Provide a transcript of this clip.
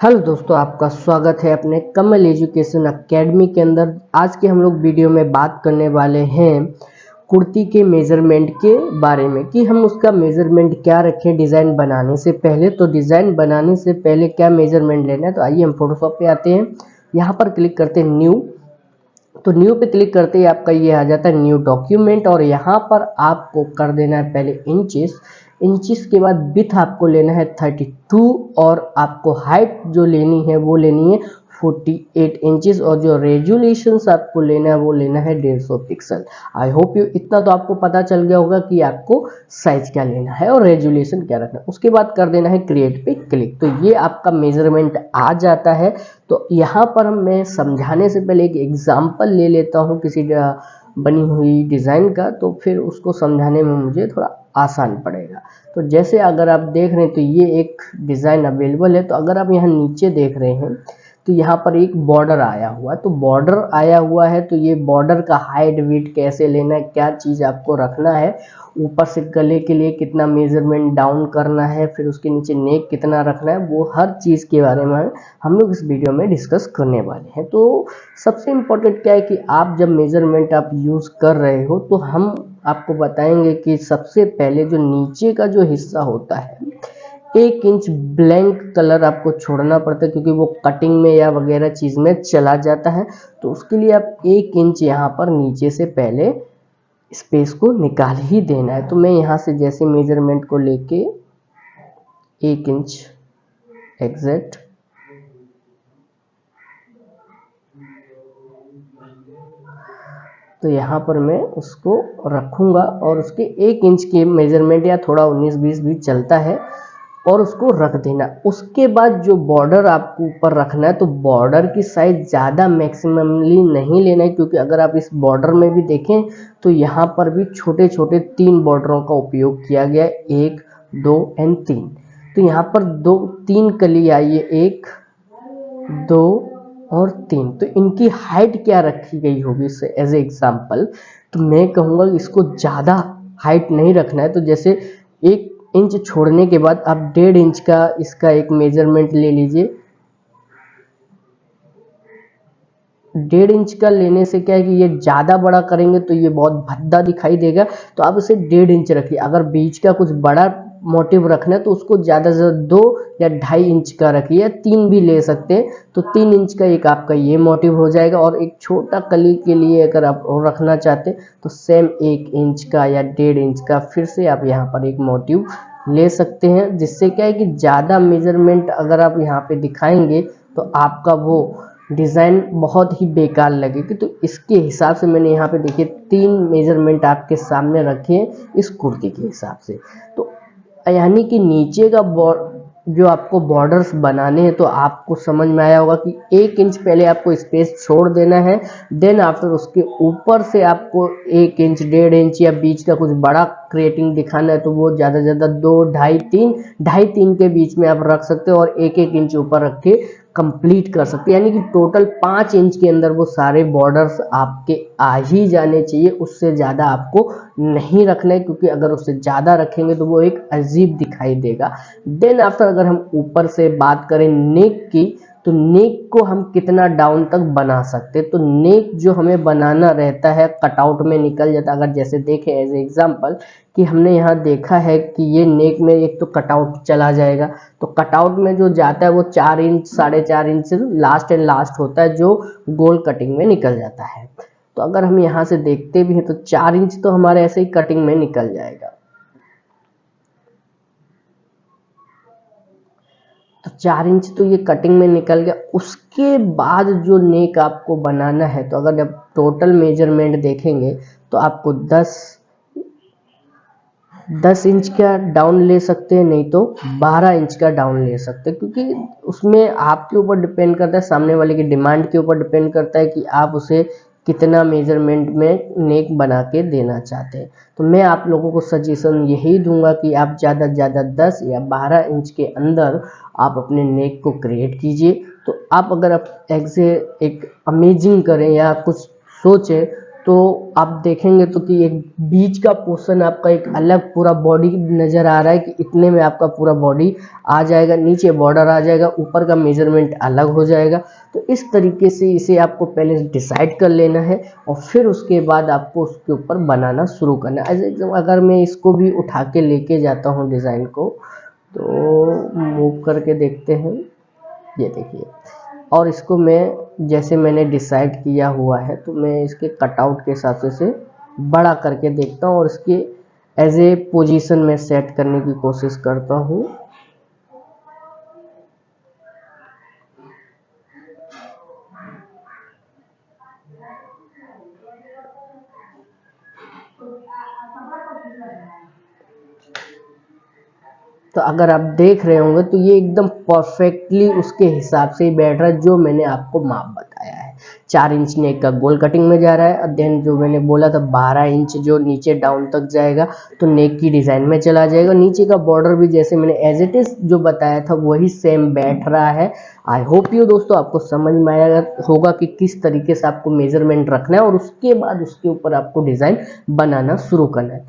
Hello दोस्तों, आपका स्वागत है अपने कमल एजुकेशन एकेडमी के अंदर। आज के हम लोग वीडियो में बात करने वाले हैं कुर्ती के मेज़रमेंट के बारे में कि हम उसका मेज़रमेंट क्या रखें डिज़ाइन बनाने से पहले। तो डिज़ाइन बनाने से पहले क्या मेज़रमेंट लेना है, तो आइए हम फोटोशॉप पे आते हैं। यहाँ पर क्लिक करते हैं न्यू। तो न्यू पे क्लिक करते ही आपका ये आ जाता है न्यू डॉक्यूमेंट, और यहाँ पर आपको कर देना है पहले इंचेस के बाद विथ आपको लेना है 32, और आपको हाइट जो लेनी है वो लेनी है 48 इंचेस, और जो रेजुलेशंस आपको लेना है वो लेना है 150 पिक्सल। आई होप यू इतना तो आपको पता चल गया होगा कि आपको साइज क्या लेना है और रेजुलेशन क्या रखना है। उसके बाद कर देना है क्रिएट पे क्लिक। तो ये आपका मेजरमेंट आ जाता है। तो यहाँ पर मैं समझाने से पहले एक एग्जाम्पल ले लेता हूँ किसी बनी हुई डिज़ाइन का, तो फिर उसको समझाने में मुझे थोड़ा आसान पड़ेगा। तो जैसे अगर आप देख रहे हैं तो ये एक डिज़ाइन अवेलेबल है। तो अगर आप यहाँ नीचे देख रहे हैं तो यहाँ पर एक बॉर्डर आया हुआ है। तो बॉर्डर आया हुआ है तो ये बॉर्डर का हाइट वेट कैसे लेना है, क्या चीज़ आपको रखना है, ऊपर से गले के लिए कितना मेजरमेंट डाउन करना है, फिर उसके नीचे नेक कितना रखना है, वो हर चीज़ के बारे में हम लोग इस वीडियो में डिस्कस करने वाले हैं। तो सबसे इम्पोर्टेंट क्या है कि आप जब मेजरमेंट आप यूज़ कर रहे हो तो हम आपको बताएंगे कि सबसे पहले जो नीचे का जो हिस्सा होता है 1 इंच ब्लैंक कलर आपको छोड़ना पड़ता है, क्योंकि वो कटिंग में या वगैरह चीज़ में चला जाता है। तो उसके लिए आप 1 इंच यहाँ पर नीचे से पहले स्पेस को निकाल ही देना है। तो मैं यहाँ से जैसे मेजरमेंट को लेके 1 इंच एग्जैक्ट तो यहाँ पर मैं उसको रखूँगा, और उसके 1 इंच के मेजरमेंट या थोड़ा 19-20 भी चलता है, और उसको रख देना। उसके बाद जो बॉर्डर आपको ऊपर रखना है, तो बॉर्डर की साइज ज़्यादा मैक्सिममली नहीं लेना है, क्योंकि अगर आप इस बॉर्डर में भी देखें तो यहाँ पर भी छोटे छोटे 3 बॉर्डरों का उपयोग किया गया है, 1, 2 एंड 3। तो यहाँ पर 3 कली आई है, 1, 2 और 3। तो इनकी हाइट क्या रखी गई होगी एज ए एग्जाम्पल, तो मैं कहूँगा इसको ज़्यादा हाइट नहीं रखना है। तो जैसे 1 इंच छोड़ने के बाद आप 1.5 इंच का इसका एक मेजरमेंट ले लीजिए। 1.5 इंच का लेने से क्या है कि ये ज़्यादा बड़ा करेंगे तो ये बहुत भद्दा दिखाई देगा, तो आप इसे 1.5 इंच रखिए। अगर बीच का कुछ बड़ा मोटिव रखना है तो उसको ज़्यादा से ज़्यादा 2 या 2.5 इंच का रखिए, या 3 भी ले सकते हैं। तो 3 इंच का एक आपका ये मोटिव हो जाएगा, और एक छोटा कली के लिए अगर आप रखना चाहते हैं तो सेम 1 इंच का या 1.5 इंच का फिर से आप यहाँ पर एक मोटिव ले सकते हैं। जिससे क्या है कि ज़्यादा मेजरमेंट अगर आप यहाँ पे दिखाएंगे तो आपका वो डिज़ाइन बहुत ही बेकार लगेगी। तो इसके हिसाब से मैंने यहाँ पे देखिए 3 मेजरमेंट आपके सामने रखे हैं इस कुर्ती के हिसाब से। तो यानी कि नीचे का जो आपको बॉर्डर्स बनाने हैं, तो आपको समझ में आया होगा कि 1 इंच पहले आपको स्पेस छोड़ देना है। देन आफ्टर उसके ऊपर से आपको 1 इंच, 1.5 इंच या बीच का कुछ बड़ा क्रिएटिंग दिखाना है, तो वो ज़्यादा से ज़्यादा 2, 2.5, 3 के बीच में आप रख सकते हो, और 1-1 इंच ऊपर रख के कंप्लीट कर सकते हैं। यानी कि टोटल 5 इंच के अंदर वो सारे बॉर्डर्स आपके आ ही जाने चाहिए। उससे ज़्यादा आपको नहीं रखना है, क्योंकि अगर उससे ज़्यादा रखेंगे तो वो एक अजीब दिखाई देगा। देन आफ्टर अगर हम ऊपर से बात करें नेक की, तो नेक को हम कितना डाउन तक बना सकते हैं। तो नेक जो हमें बनाना रहता है कटआउट में निकल जाता है। अगर जैसे देखें एज एग्जांपल कि हमने यहाँ देखा है कि ये नेक में एक तो कटआउट चला जाएगा, तो कटआउट में जो जाता है वो 4 inch, 4.5 inch last and last होता है, जो गोल कटिंग में निकल जाता है। तो अगर हम यहाँ से देखते भी हैं तो 4 इंच तो हमारे ऐसे ही कटिंग में निकल जाएगा। तो 4 इंच तो ये कटिंग में निकल गया। उसके बाद जो नेक आपको बनाना है, तो अगर आप टोटल मेजरमेंट देखेंगे तो आपको 10 इंच का डाउन ले सकते हैं, नहीं तो 12 इंच का डाउन ले सकते हैं, क्योंकि उसमें आपके ऊपर डिपेंड करता है, सामने वाले की डिमांड के ऊपर डिपेंड करता है कि आप उसे कितना मेजरमेंट में नेक बना के देना चाहते हैं। तो मैं आप लोगों को सजेशन यही दूंगा कि आप ज़्यादा से ज़्यादा 10 या 12 इंच के अंदर आप अपने नेक को क्रिएट कीजिए। तो आप अगर आप एक अमेजिंग करें या कुछ सोचें तो आप देखेंगे तो कि एक बीच का पोर्शन आपका एक अलग पूरा बॉडी नज़र आ रहा है कि इतने में आपका पूरा बॉडी आ जाएगा, नीचे बॉर्डर आ जाएगा, ऊपर का मेजरमेंट अलग हो जाएगा। तो इस तरीके से इसे आपको पहले डिसाइड कर लेना है और फिर उसके बाद आपको उसके ऊपर बनाना शुरू करना है। अगर मैं इसको भी उठा के लेके जाता हूँ डिज़ाइन को, तो मूव करके देखते हैं, ये देखिए। और इसको मैं जैसे मैंने डिसाइड किया हुआ है तो मैं इसके कटआउट के हिसाब से इसे बड़ा करके देखता हूँ और इसके एज ए पोजीशन में सेट करने की कोशिश करता हूँ। तो अगर आप देख रहे होंगे तो ये एकदम परफेक्टली उसके हिसाब से ही बैठ रहा है जो मैंने आपको माप बताया है। 4 इंच नेक का गोल कटिंग में जा रहा है और देन जो मैंने बोला था 12 इंच जो नीचे डाउन तक जाएगा तो नेक की डिज़ाइन में चला जाएगा। नीचे का बॉर्डर भी जैसे मैंने एज इट इज़ जो बताया था वही सेम बैठ रहा है। आई होप यू दोस्तों आपको समझ में आया होगा कि किस तरीके से आपको मेजरमेंट रखना है और उसके बाद उसके ऊपर आपको डिज़ाइन बनाना शुरू करना है।